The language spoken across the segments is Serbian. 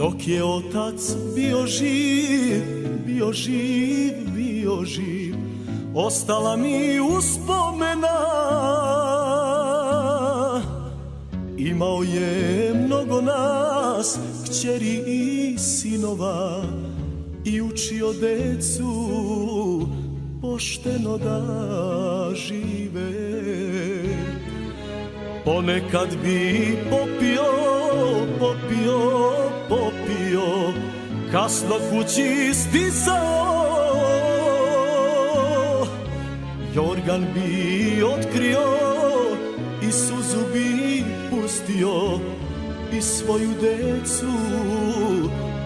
Dok je otac bio živ, bio živ, bio živ, ostala mi uspomena. Imao je mnogo nas, kćeri i sinova, i učio decu pošteno da žive. Ponekad bi popio, kasno kući stizao. Jorgan bi otkrio i suzu bi pustio i svoju decu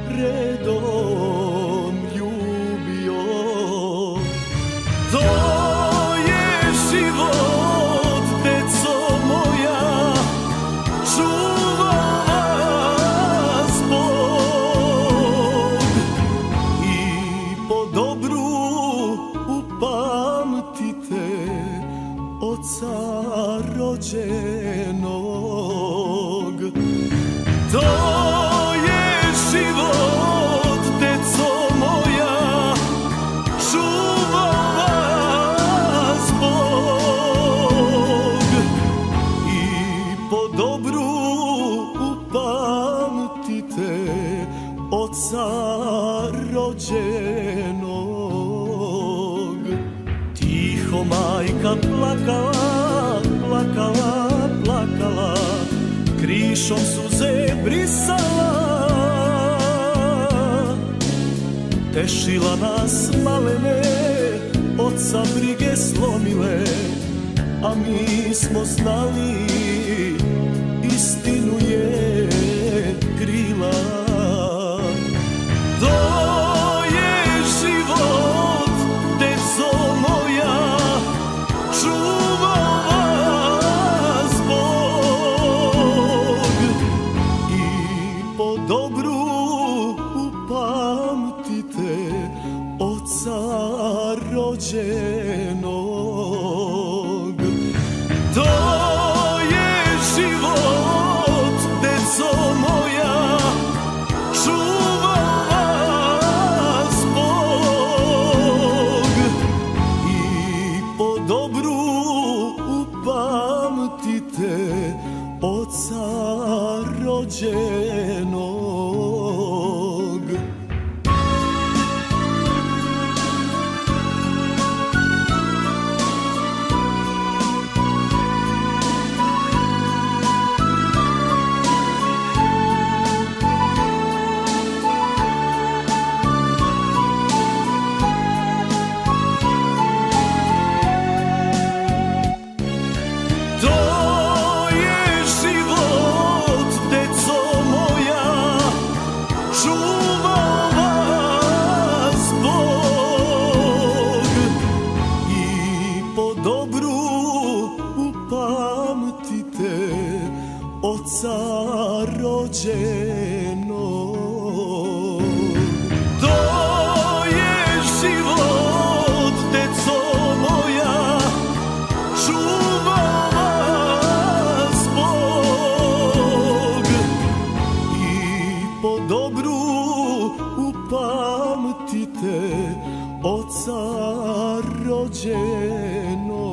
redom ljubio. To je život, deco moja, čuva vas Bog i po dobru upamtite oca rođenog. To je život, deco moja, čuva vas Bog i po dobru upamtite oca rođenog. Tiho majka plakala, plakala, plakala, krišom suze brisala. Tešila nas malene, oca brige slomile, a mi smo znali, istinu je krila. To je život, deco moja, čuva vas Bog i po dobru upamtite oca rođenog. To je život, deco moja, čuva vas Bog i po dobru upamtite oca rođenog. Oca rođenog. To je život, deco moja, čuva vas Bog i po dobru upamtite oca rođenog.